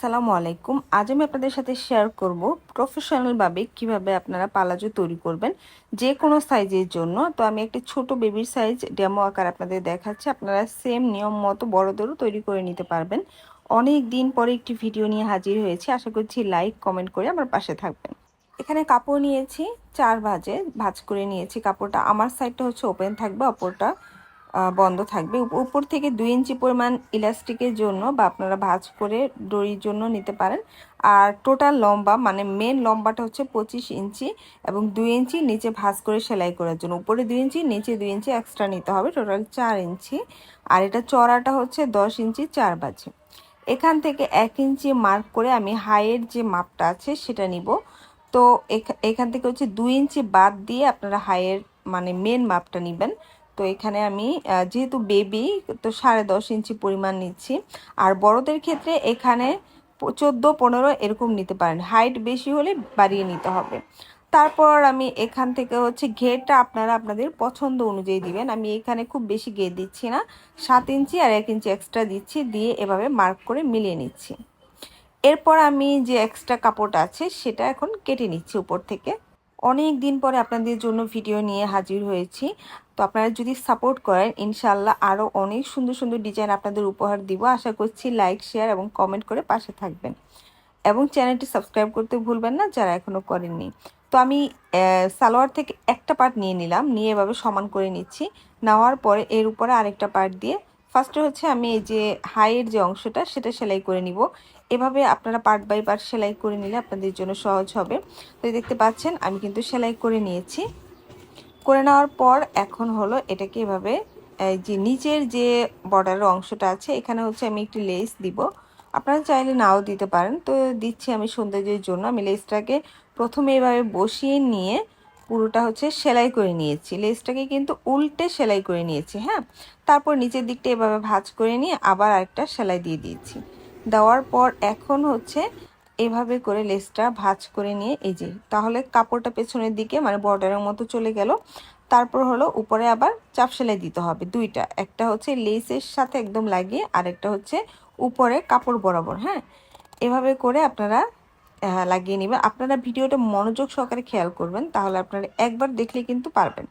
আসসালামু আলাইকুম। আজ আমি আপনাদের সাথে শেয়ার করব প্রফেশনালভাবে কিভাবে আপনারা পালাজো তৈরি করবেন যে কোনো সাইজের জন্য। তো আমি একটি ছোট বেবির সাইজ ডেমো আকার আপনাদের দেখাচ্ছি। আপনারা সেম নিয়ম মতো বড়দেরও তৈরি করে নিতে পারবেন। অনেক দিন পরে একটি ভিডিও নিয়ে হাজির হয়েছি, আশা করছি লাইক কমেন্ট করে আমার পাশে থাকবেন। এখানে কাপড় নিয়েছি 4 ভাঁজ করে নিয়েছি। কাপড়টা আমার সাইডটা হচ্ছে ওপেন থাকবে, অপরটা বন্ধ থাকবে। উপর থেকে 2 ইঞ্চি পরিমাণ ইলাস্টিকের জন্য বা আপনারা ভাঁজ করে দড়ির জন্য নিতে পারেন। আর টোটাল লম্বা মানে মেন লম্বাটা হচ্ছে 25 ইঞ্চি এবং 2 ইঞ্চি নিচে ভাঁজ করে সেলাই করার জন্য উপরে 2 ইঞ্চি নিচে 2 ইঞ্চি এক্সট্রা নিতে হবে, টোটাল 4 ইঞ্চি। আর এটা চড়াটা হচ্ছে 10 ইঞ্চি 4 ভাঁজে। এখান থেকে 1 ইঞ্চি মার্ক করে আমি হাইয়ের যে মাপটা আছে সেটা নিব। তো এখান থেকে হচ্ছে 2 ইঞ্চি বাদ দিয়ে আপনারা হাইয়ের মানে মেন মাপটা নেবেন। তো এখানে আমি যেহেতু বেবি তো 10.5 ইঞ্চি পরিমাণ নিচ্ছি। আর বড়দের ক্ষেত্রে এখানে 14-15 এরকম নিতে পারেন, হাইট বেশি হলে বাড়িয়ে নিতে হবে। তারপর আমি এখান থেকে হচ্ছে ঘেরটা আপনারা আপনাদের পছন্দ অনুযায়ী দিবেন। আমি এখানে খুব বেশি ঘের দিচ্ছি না, 7 ইঞ্চি আর 1 ইঞ্চি এক্সট্রা দিচ্ছি, দিয়ে এভাবে মার্ক করে মিলিয়ে নিচ্ছি। এরপর আমি যে এক্সট্রা কাপড়টা আছে সেটা এখন কেটে নিচ্ছি উপর থেকে। অনেক দিন পরে আপনাদের জন্য ভিডিও নিয়ে হাজির হয়েছি। তো আপনারা যদি সাপোর্ট করেন ইনশাআল্লাহ আরও অনেক সুন্দর সুন্দর ডিজাইন আপনাদের উপহার দিব। আশা করছি লাইক শেয়ার এবং কমেন্ট করে পাশে থাকবেন এবং চ্যানেলটি সাবস্ক্রাইব করতে ভুলবেন না যারা এখনও করেননি। তো আমি সালোয়ার থেকে একটা পার্ট নিয়ে নিলাম, নিয়ে এভাবে সমান করে নিচ্ছি। নেওয়ার পরে এর উপরে আরেকটা পার্ট দিয়ে ফার্স্টে হচ্ছে আমি এই যে হাইয়ের যে অংশটা সেটা সেলাই করে নিব। এভাবে আপনারা পার্ট বাই পার্ট সেলাই করে নিলে আপনাদের জন্য সহজ হবে। তো দেখতে পাচ্ছেন আমি কিন্তু সেলাই করে নিয়েছি। করে নেওয়ার পর এখন হলো এটাকে এভাবে যে নিচের যে বর্ডারের অংশটা আছে এখানে হচ্ছে আমি একটি লেস দিব। আপনারা চাইলে নাও দিতে পারেন, তো দিচ্ছি আমি সৌন্দর্যের জন্য। আমি লেসটাকে প্রথমে এভাবে বসিয়ে নিয়ে পুরোটা হচ্ছে সেলাই করে নিয়েছি। লেসটাকে কিন্তু উল্টে সেলাই করে নিয়েছি, হ্যাঁ। তারপর নিচের দিকটা এভাবে ভাঁজ করে নিয়ে আবার আরেকটা সেলাই দিয়ে দিয়েছি। দেওয়ার পর এখন হচ্ছে এভাবে করে লেসটা ভাঁজ করে নিয়ে এই যে তাহলে কাপড়টা পেছনের দিকে মানে বর্ডারের মতো চলে গেল। তারপর হলো উপরে আবার চাপ সেলাই দিতে হবে দুইটা, একটা হচ্ছে লেসের সাথে একদম লাগিয়ে আর একটা হচ্ছে উপরে কাপড় বরাবর, হ্যাঁ। এভাবে করে আপনারা লাগিয়ে নেবেন। আপনারা ভিডিওটা মনোযোগ সহকারে খেয়াল করবেন, তাহলে আপনারা একবার দেখলে কিন্তু পারবেন।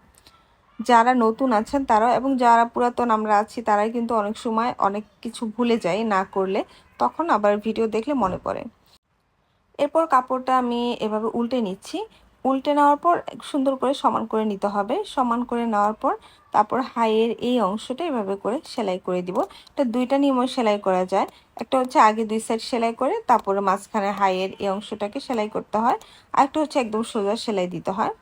যারা নতুন আছেন তারা এবং যারা পুরাতন আমরা আছি তারাই কিন্তু অনেক সময় অনেক কিছু ভুলে যাই না করলে, তখন আবার ভিডিও দেখলে মনে পড়ে। এরপর কাপড়টা আমি এভাবে উল্টে নিচ্ছি। উল্টে নেওয়ার পর সুন্দর করে সমান করে নিতে হবে। সমান করে নেওয়ার পর তারপর হাইয়ের এই অংশটা এভাবে করে সেলাই করে দিব। এটা দুইটা নিয়মে সেলাই করা যায়। একটা হচ্ছে আগে 2 সাইড সেলাই করে তারপরে মাঝখানে হাইয়ের এই অংশটাকে সেলাই করতে হয়, আর একটা হচ্ছে একদম সোজা সেলাই দিতে হয়।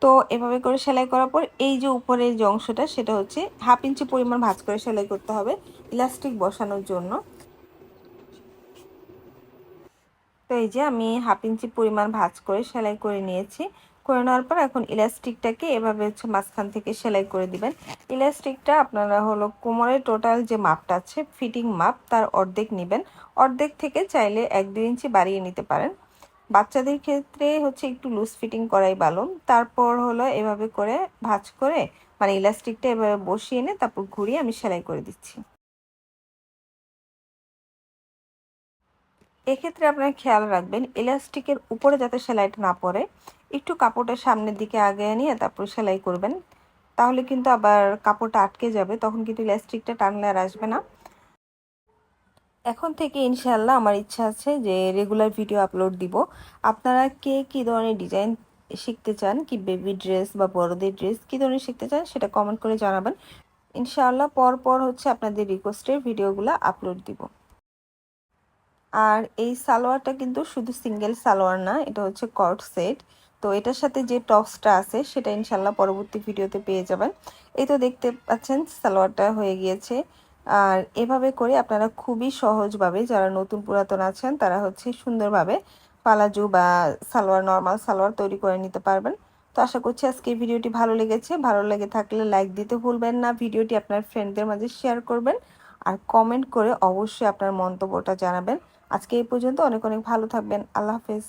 তো এভাবে করে সেলাই করার পর এই যে উপরের যে অংশটা সেটা হচ্ছে 1/2 ইঞ্চি পরিমাণ ভাঁজ করে সেলাই করতে হবে ইলাস্টিক বসানোর জন্য। তো এই যে আমি 1/2 ইঞ্চি পরিমাণ ভাঁজ করে সেলাই করে নিয়েছি। করে নেওয়ার পর এখন ইলাস্টিকটাকে এভাবে হচ্ছে মাঝখান থেকে সেলাই করে দিবেন। ইলাস্টিকটা আপনারা হলো কোমরের টোটাল যে মাপটা আছে ফিটিং মাপ তার অর্ধেক নেবেন। অর্ধেক থেকে চাইলে 1-2 ইঞ্চি বাড়িয়ে নিতে পারেন। বাচ্চাদের ক্ষেত্রে হচ্ছে একটু লুজ ফিটিং করাই ভালো। তারপর হলো এভাবে করে ভাঁজ করে মানে ইলাস্টিকটা এভাবে বসিয়ে এনে তারপর ঘুরিয়ে আমি সেলাই করে দিচ্ছি। এক্ষেত্রে আপনারা খেয়াল রাখবেন ইলাস্টিকের উপরে যাতে সেলাইটা না পড়ে, একটু কাপড়টা সামনের দিকে আগে নিয়ে তারপর সেলাই করবেন, তাহলে কিন্তু আবার কাপড়টা আটকে যাবে, তখন কিন্তু ইলাস্টিকটা টানলে আর আসবে না। এখন থেকে ইনশাআল্লাহ আমার ইচ্ছা আছে যে রেগুলার ভিডিও আপলোড দিব। আপনারা কে কী ধরনের ডিজাইন শিখতে চান, কি বেবি ড্রেস বা বড়দের ড্রেস কী ধরনের শিখতে চান সেটা কমেন্ট করে জানাবেন। ইনশাআল্লাহ পর হচ্ছে আপনাদের রিকোয়েস্টের ভিডিওগুলো আপলোড দিব। আর এই সালোয়ারটা কিন্তু শুধু সিঙ্গেল সালোয়ার না, এটা হচ্ছে কর্ড সেট। তো এটার সাথে যে টপসটা আছে সেটা ইনশাল্লাহ পরবর্তী ভিডিওতে পেয়ে যাবেন। এই তো দেখতে পাচ্ছেন সালোয়ারটা হয়ে গিয়েছে। আর এভাবে করে আপনারা খুবই সহজভাবে যারা নতুন পুরাতন আছেন তারা হচ্ছে সুন্দরভাবে পালাজু বা সালোয়ার নর্মাল সালোয়ার তৈরি করে নিতে পারবেন। তো আশা করছি আজকের ভিডিওটি ভালো লেগেছে। ভালো লেগে থাকলে লাইক দিতে ভুলবেন না, ভিডিওটি আপনার ফ্রেন্ডদের মাঝে শেয়ার করবেন আর কমেন্ট করে অবশ্যই আপনার মন্তব্যটা জানাবেন। আজকে এই পর্যন্ত, অনেক অনেক ভালো থাকবেন। আল্লাহ হাফেজ।